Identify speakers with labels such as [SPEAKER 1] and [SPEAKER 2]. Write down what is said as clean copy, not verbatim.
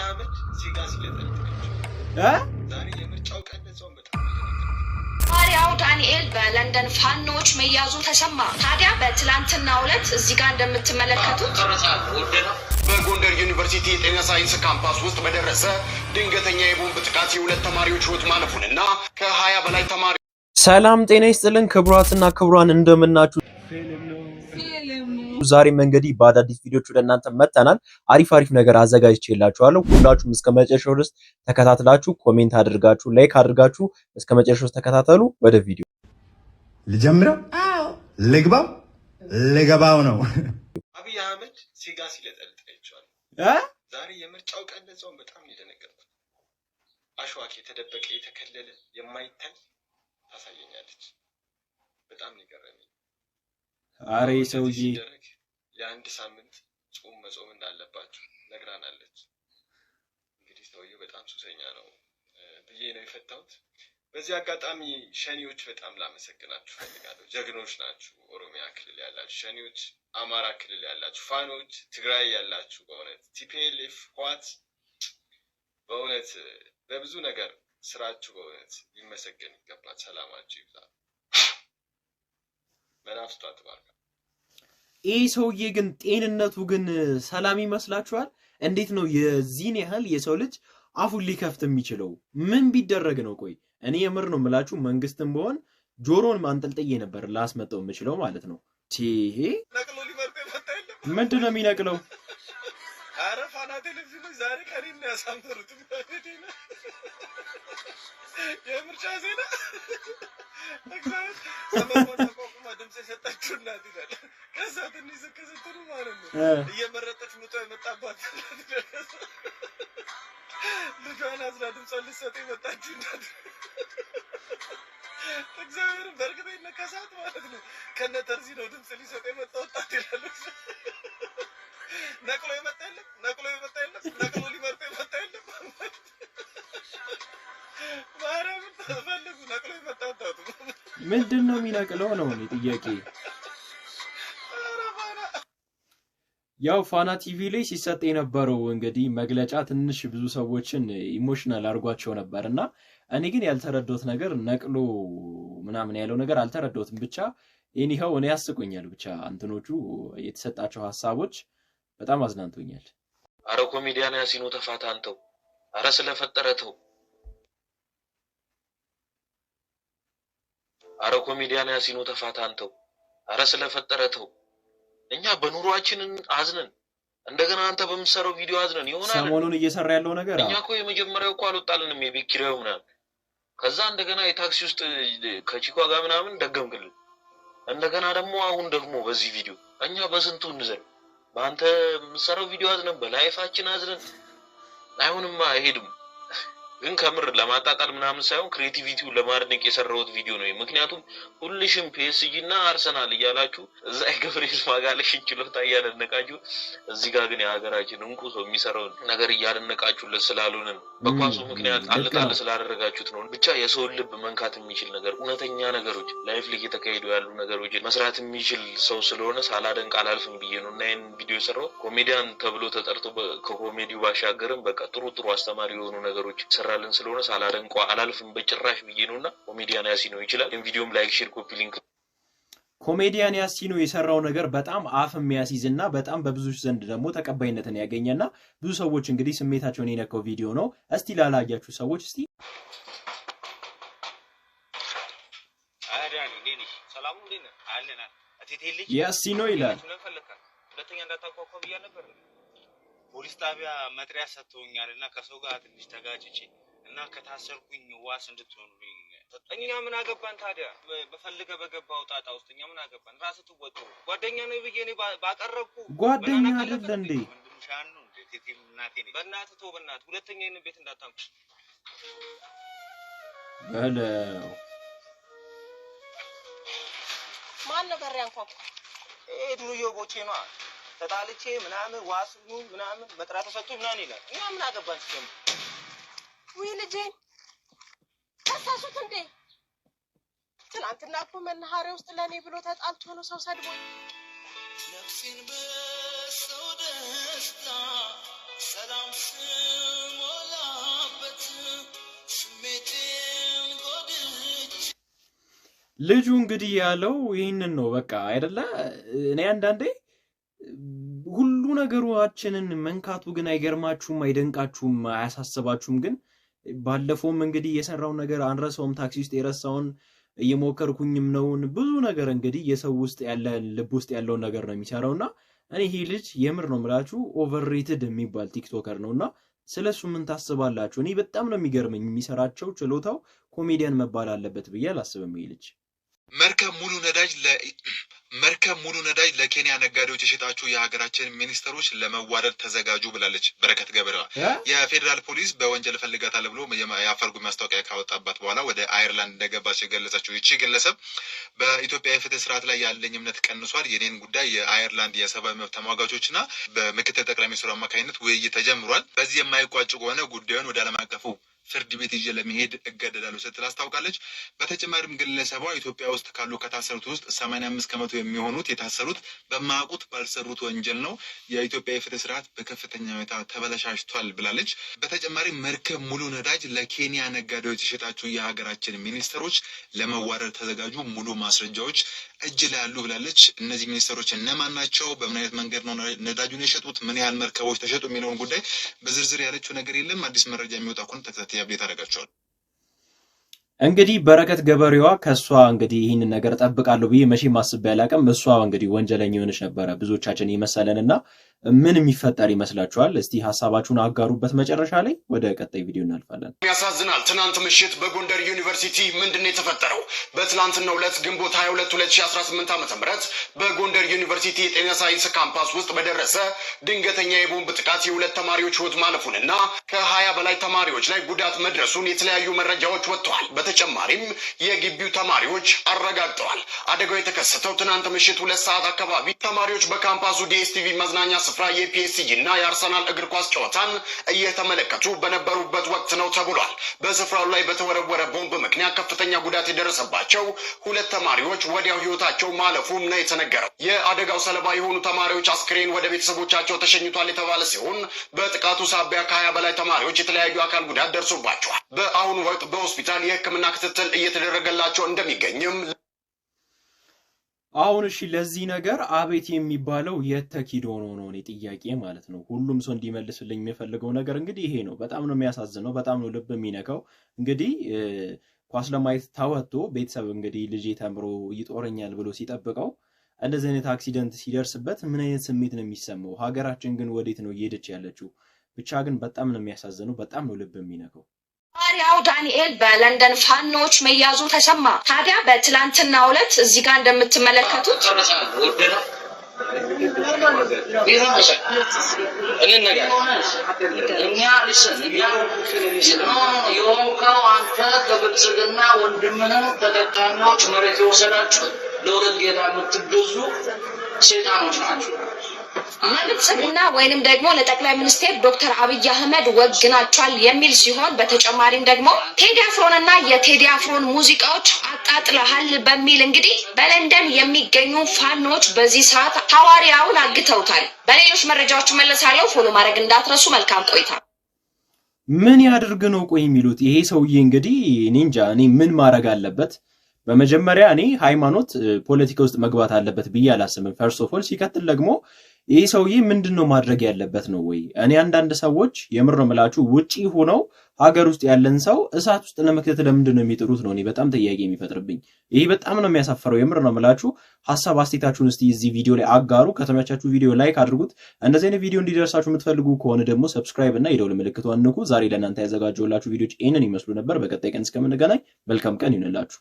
[SPEAKER 1] አህመድ ሲጋስ ይለጠልጥ ዛሬ የምርጫው ቀን ለጾም በጣም
[SPEAKER 2] ሐዋርያው ዳንኤል በለንደን ፋኖች መያዙ ተሰማ። ታዲያ በትላንትናው ዕለት እዚህ ጋር እንደምትመለከቱት
[SPEAKER 1] በጎንደር ዩኒቨርሲቲ የጤና ሳይንስ ካምፓስ ውስጥ በደረሰ ድንገተኛ የቦምብ ጥቃት የሁለት ተማሪዎች ሕይወት ማለፉንና ከ20 በላይ ተማሪዎች
[SPEAKER 3] ሰላም ጤና ይስጥልን ክቡራትና ክቡራን እንደምናችሁ ዛሬም እንግዲህ በአዳዲስ ቪዲዮዎች ወደ እናንተ መጥተናል። አሪፍ ነገር አዘጋጅቼላችኋለሁ። ሁላችሁም እስከ መጨረሻው ድረስ ተከታትላችሁ ኮሜንት አድርጋችሁ ላይክ አድርጋችሁ እስከ መጨረሻው ድረስ ተከታተሉ። ወደ ቪዲዮ
[SPEAKER 4] ልጀምረው። ልግባው ልገባው ነው።
[SPEAKER 1] አብይ አህመድ ሲጋስ ይለጠልጥ አይቻል ዛሬ የምርጫው ቀን ለጾም በጣም ይደነገጥኩት። አሽዋክ የተደበቀ የተከለለ የማይታይ ታሳየኛለች። በጣም ይገርመኝ።
[SPEAKER 3] አሬ ሰውዬ
[SPEAKER 1] የአንድ ሳምንት ጾም መጾም እንዳለባችሁ ነግራናለች። እንግዲህ ሰውዬው በጣም ሱሰኛ ነው ብዬ ነው የፈታሁት። በዚህ አጋጣሚ ሸኒዎች በጣም ላመሰግናችሁ ፈልጋለሁ። ጀግኖች ናችሁ። ኦሮሚያ ክልል ያላችሁ ሸኒዎች፣ አማራ ክልል ያላችሁ ፋኖች፣ ትግራይ ያላችሁ በእውነት ቲፒኤልኤፍ ኳት በእውነት በብዙ ነገር ስራችሁ በእውነት ሊመሰገን ይገባል። ሰላማችሁ ይብዛ። መናፍስቷ ተባረከ።
[SPEAKER 3] ይህ ሰውዬ ግን ጤንነቱ ግን ሰላም ይመስላችኋል? እንዴት ነው የዚህን ያህል የሰው ልጅ አፉን ሊከፍት የሚችለው? ምን ቢደረግ ነው? ቆይ እኔ የምር ነው የምላችሁ፣ መንግስትም ቢሆን ጆሮን ማንጠልጥዬ ነበር ላስመጣው የምችለው ማለት ነው። ይሄ
[SPEAKER 1] ነቅሎ ሊመርጥ የመጣ የለም።
[SPEAKER 3] ምንድን ነው የሚነቅለው?
[SPEAKER 1] ኧረ ፋና ቴሌቪዥኖች ዛሬ ቀሪን ያሳምሩት የምርጫ ዜና ድምጽ የሰጣችሁ እናት ይላል። ከዛ ትንሽ ዝቅ ስትሉ ማለት ነው እየመረጠች ምጧ የመጣባት ልጇን አዝራ ድምጿን ልትሰጥ የመጣችሁ እናት እግዚአብሔርን በእርግጠኝነት ከሰዓት ማለት ነው ከነ ተርዚ ነው ድምጽ ሊሰጥ የመጣ ወጣት ይላሉ። ነቅሎ የመጣ የለም፣ ነቅሎ የመጣ የለም፣ ነቅሎ ሊመርጥ የመጣ የለም። ማርያምን ተፈልጉ ነቅሎ የመጣ ወጣቱ
[SPEAKER 3] ምንድን ነው የሚነቅለው ነው እኔ ጥያቄ። ያው ፋና ቲቪ ላይ ሲሰጥ የነበረው እንግዲህ መግለጫ ትንሽ ብዙ ሰዎችን ኢሞሽናል አድርጓቸው ነበርና እኔ ግን ያልተረዳሁት ነገር ነቅሎ ምናምን ያለው ነገር አልተረዳሁትም። ብቻ ኤኒሃው እኔ ያስቁኛል። ብቻ እንትኖቹ የተሰጣቸው ሐሳቦች በጣም አዝናንቶኛል።
[SPEAKER 5] አረ ኮሜዲያን ያሲኖ ተፋታንተው፣ አረ ስለፈጠረተው፣ አረ ኮሜዲያን ያሲኖ ተፋታንተው፣ አረ ስለፈጠረተው። እኛ በኑሯችን አዝነን እንደገና አንተ በምትሰራው ቪዲዮ አዝነን ይሆናል።
[SPEAKER 3] ሰሞኑን እየሰራ ያለው ነገር
[SPEAKER 5] እኛ እኮ የመጀመሪያው እኮ አልወጣልንም የቤት ኪራዩ ምናምን። ከዛ እንደገና የታክሲ ውስጥ ከቺኳ ጋር ምናምን ደገምክልን። እንደገና ደግሞ አሁን ደግሞ በዚህ ቪዲዮ እኛ በስንቱ እንዘን። በአንተ የምትሰራው ቪዲዮ አዝነን በላይፋችን አዝነን አይሆንማ አይሄድም። ግን ከምር ለማጣጣል ምናምን ሳይሆን ክሬቲቪቲውን ለማድነቅ የሰራሁት ቪዲዮ ነው። ምክንያቱም ሁልሽም ፒኤስጂ እና አርሰናል እያላችሁ እዛ የገብርኤል ማጋለሽ ችሎታ እያደነቃችሁ እዚህ ጋር ግን የሀገራችን እንቁ ሰው የሚሰራው ነገር እያደነቃችሁለት ስላልሆነ ነው። በኳሱ ምክንያት አልጣል ስላደረጋችሁት ነው። ብቻ የሰው ልብ መንካት የሚችል ነገር፣ እውነተኛ ነገሮች ላይፍ ላይ እየተካሄዱ ያሉ ነገሮች መስራት የሚችል ሰው ስለሆነ ሳላደንቅ አላልፍም ብዬ ነው እና ይሄን ቪዲዮ የሰራው። ኮሜዲያን ተብሎ ተጠርቶ ከኮሜዲው ባሻገርም በቃ ጥሩ አስተማሪ የሆኑ ነገሮች ልን ስለሆነ ሳላደንቆ አላልፍም በጭራሽ ብዬ ነውና ኮሜዲያን ያሲኖ ይችላል። ቪዲዮም ላይክ፣ ሼር፣ ኮፒ ሊንክ።
[SPEAKER 3] ኮሜዲያን ያሲኖ የሰራው ነገር በጣም አፍ የሚያስይዝና በጣም በብዙዎች ዘንድ ደግሞ ተቀባይነትን ያገኘና ብዙ ሰዎች እንግዲህ ስሜታቸውን የነካው ቪዲዮ ነው። እስቲ ላላያችሁ ሰዎች እስቲ
[SPEAKER 6] አዳኒ ዴኒ ሰላሙ ዴና አለና አቴቴልጂ
[SPEAKER 3] ያሲኖ ይላል።
[SPEAKER 6] ሁለተኛ እንዳታቋቋም ብያ ነበር። ፖሊስ ጣቢያ መጥሪያ ሰጥተውኛልና ከሰው ጋር ትንሽ ተጋጭቼ እና ከታሰርኩኝ ዋስ እንድትሆኑልኝ እኛ ምን አገባን ታዲያ? በፈልገ በገባው ጣጣ ውስጥ እኛ ምን አገባን? ራስህ ትወጡ። ጓደኛ ነው ብዬ እኔ ባቀረብኩ
[SPEAKER 3] ጓደኛ አይደል እንዴ?
[SPEAKER 6] ሻን ነው እንዴ? ቴቴም እናቴ ነኝ። በእናትህ ተው፣ በእናትህ ሁለተኛ ይሄን ቤት እንዳታምጡ
[SPEAKER 3] በለው።
[SPEAKER 7] ማን ነው በር ያንኳኳ?
[SPEAKER 6] ዱርዬ ቦቼ ነው ተጣልቼ ምናምን ዋስኑ ምናምን መጥራት ተሰጥቶ ምናምን ይላል። እኛ ምን አገባን ሲጀምር?
[SPEAKER 7] ወይ ልጄን ተሳሱት እንዴ? ትናንትና እኮ መናኸሪያ ውስጥ ለኔ ብሎ ተጣልቶ ነው ሰው ሰድቦኝ። ነፍሴን በሰው ደስታ ሰላም
[SPEAKER 3] ልጁ እንግዲህ ያለው ይህንን ነው በቃ አይደለ። እኔ አንዳንዴ ሁሉ ነገራችንን መንካቱ ግን አይገርማችሁም? አይደንቃችሁም? አያሳስባችሁም? ግን ባለፈውም እንግዲህ የሰራው ነገር አንረሳውም። ታክሲ ውስጥ የረሳውን እየሞከርኩኝም ነውን ብዙ ነገር እንግዲህ የሰው ውስጥ ያለ ልብ ውስጥ ያለውን ነገር ነው የሚሰራውና እኔ ይሄ ልጅ የምር ነው የምላችሁ ኦቨርሬትድ የሚባል ቲክቶከር ነውና ስለሱ ምን ታስባላችሁ? እኔ በጣም ነው የሚገርመኝ የሚሰራቸው ችሎታው ኮሜዲያን መባል አለበት ብዬ አላስብም። ይሄ ልጅ
[SPEAKER 8] መርከብ ሙሉ ነዳጅ ለኬንያ ነጋዴዎች የሸጣችሁ የሀገራችን ሚኒስትሮች ለመዋረድ ተዘጋጁ ብላለች በረከት ገበሬዋ። የፌዴራል ፖሊስ በወንጀል ፈልጋታል ብሎ የአፋልጉኝ ማስታወቂያ ካወጣባት በኋላ ወደ አየርላንድ እንደገባች የገለጸችው ይቺ ግለሰብ በኢትዮጵያ የፍትህ ስርዓት ላይ ያለኝ እምነት ቀንሷል፣ የኔን ጉዳይ የአየርላንድ የሰብአዊ መብት ተሟጋቾችና በምክትል ጠቅላይ ሚኒስትሩ አማካኝነት ውይይት ተጀምሯል። በዚህ የማይቋጭ ከሆነ ጉዳዩን ወደ ዓለም አቀፉ ፍርድ ቤት ይዤ ለመሄድ እገደዳለሁ ስትል አስታውቃለች። በተጨማሪም ግለሰቧ ኢትዮጵያ ውስጥ ካሉ ከታሰሩት ውስጥ 85% የሚሆኑት የታሰሩት በማያውቁት ባልሰሩት ወንጀል ነው። የኢትዮጵያ የፍትህ ስርዓት በከፍተኛ ሁኔታ ተበላሽቷል ብላለች። በተጨማሪም መርከብ ሙሉ ነዳጅ ለኬንያ ነጋዴዎች የሸጣችሁ የሀገራችን ሚኒስትሮች ለመዋረድ ተዘጋጁ፣ ሙሉ ማስረጃዎች እጅ ላይ ያሉ ብላለች። እነዚህ ሚኒስትሮች እነማን ናቸው? በምን አይነት መንገድ ነው ነዳጁን የሸጡት? ምን ያህል መርከቦች ተሸጡ? የሚለውን ጉዳይ በዝርዝር ያለችው ነገር የለም። አዲስ መረጃ የሚወጣ ከሆነ ተከታታይ አብዴት አደርጋቸዋል።
[SPEAKER 3] እንግዲህ በረከት ገበሬዋ ከሷ እንግዲህ ይህን ነገር ጠብቃለሁ ብዬ መቼም አስቤ አላውቅም። እሷ እንግዲህ ወንጀለኛ የሆነች ነበረ ብዙዎቻችን ይመሰለንና ምን የሚፈጠር ይመስላችኋል? እስቲ ሐሳባችሁን አጋሩበት። መጨረሻ ላይ ወደ ቀጣይ ቪዲዮ እናልፋለን።
[SPEAKER 9] ያሳዝናል። ትናንት ምሽት በጎንደር ዩኒቨርሲቲ ምንድነው የተፈጠረው? በትናንትናው ዕለት ግንቦት 22 2018 ዓ.ም በጎንደር ዩኒቨርሲቲ የጤና ሳይንስ ካምፓስ ውስጥ በደረሰ ድንገተኛ የቦምብ ጥቃት የሁለት ተማሪዎች ሕይወት ማለፉንና ከ20 በላይ ተማሪዎች ላይ ጉዳት መድረሱን የተለያዩ መረጃዎች ወጥተዋል። በተጨማሪም የግቢው ተማሪዎች አረጋግጠዋል። አደጋው የተከሰተው ትናንት ምሽት 2 ሰዓት አካባቢ ተማሪዎች በካምፓሱ ዲኤስቲቪ መዝናኛ ስፍራ የፒኤስጂ እና የአርሰናል እግር ኳስ ጨዋታን እየተመለከቱ በነበሩበት ወቅት ነው ተብሏል። በስፍራው ላይ በተወረወረ ቦምብ ምክንያት ከፍተኛ ጉዳት የደረሰባቸው 2 ተማሪዎች ወዲያው ሕይወታቸው ማለፉም ነው የተነገረው። የአደጋው ሰለባ የሆኑ ተማሪዎች አስክሬን ወደ ቤተሰቦቻቸው ተሸኝቷል የተባለ ሲሆን በጥቃቱ ሳቢያ ከ20 በላይ ተማሪዎች የተለያዩ አካል ጉዳት ደርሶባቸዋል። በአሁኑ ወቅት በሆስፒታል የሕክምና ክትትል እየተደረገላቸው እንደሚገኝም
[SPEAKER 3] አሁን እሺ ለዚህ ነገር አቤት የሚባለው የተኪዶ ነው እኔ ጥያቄ ማለት ነው። ሁሉም ሰው እንዲመልስልኝ የሚፈልገው ነገር እንግዲህ ይሄ ነው። በጣም ነው የሚያሳዝነው፣ በጣም ነው ልብ የሚነካው። እንግዲህ ኳስ ለማየት ታወጥቶ ቤተሰብ እንግዲህ ልጄ ተምሮ ይጦረኛል ብሎ ሲጠብቀው እንደዚህ አይነት አክሲደንት ሲደርስበት ምን አይነት ስሜት ነው የሚሰማው? ሀገራችን ግን ወዴት ነው እየሄደች ያለችው? ብቻ ግን በጣም ነው የሚያሳዝነው፣ በጣም ነው ልብ የሚነካው።
[SPEAKER 2] ሐዋርያው ዳንኤል በለንደን ፋኖች መያዙ ተሰማ። ታዲያ በትላንትናው ዕለት እዚህ ጋር እንደምትመለከቱት
[SPEAKER 5] የሆንከው አንተ ከብልጽግና ወንድምህን ተጠቃሚዎች መሬት የወሰዳችሁ ለሁለት ጌታ የምትገዙ ሴጣኖች ናቸው።
[SPEAKER 2] ለብልጽግና ወይንም ደግሞ ለጠቅላይ ሚኒስትር ዶክተር አብይ አህመድ ወግናቸዋል የሚል ሲሆን በተጨማሪም ደግሞ ቴዲ አፍሮንና የቴዲ አፍሮን ሙዚቃዎች አጣጥለሃል በሚል እንግዲህ በለንደን የሚገኙ ፋኖች በዚህ ሰዓት ሐዋርያውን አግተውታል። በሌሎች መረጃዎች መለሳለሁ። ፎሎ ማድረግ እንዳትረሱ። መልካም ቆይታ።
[SPEAKER 3] ምን ያድርግ ነው ቆይ የሚሉት ይሄ ሰውዬ እንግዲህ እኔ እንጃ። እኔ ምን ማድረግ አለበት? በመጀመሪያ እኔ ሃይማኖት ፖለቲካ ውስጥ መግባት አለበት ብዬ አላስብም። ፈርስት ኦፍ ኦል ሲቀጥል ደግሞ ይሄ ሰውዬ ምንድነው ማድረግ ያለበት ነው ወይ? እኔ አንዳንድ ሰዎች የምር ነው የምላችሁ ውጪ ሆነው ሀገር ውስጥ ያለን ሰው እሳት ውስጥ ለመክተት ለምንድነው የሚጥሩት ነው እኔ በጣም ጥያቄ የሚፈጥርብኝ። ይሄ በጣም ነው የሚያሳፍረው። የምር ነው የምላችሁ። ሐሳብ አስተያየታችሁን እስቲ እዚህ ቪዲዮ ላይ አጋሩ። ከተመቻችሁ ቪዲዮ ላይክ አድርጉት። እንደዚህ አይነት ቪዲዮ እንዲደርሳችሁ የምትፈልጉ ከሆነ ደግሞ ሰብስክራይብ እና የደወል ምልክቱን ንኩ። ዛሬ ለእናንተ ያዘጋጀሁላችሁ ቪዲዮዎች ይህንን ይመስሉ ነበር። በቀጣይ ቀን እስከምንገናኝ መልካም ቀን ይሁንላችሁ።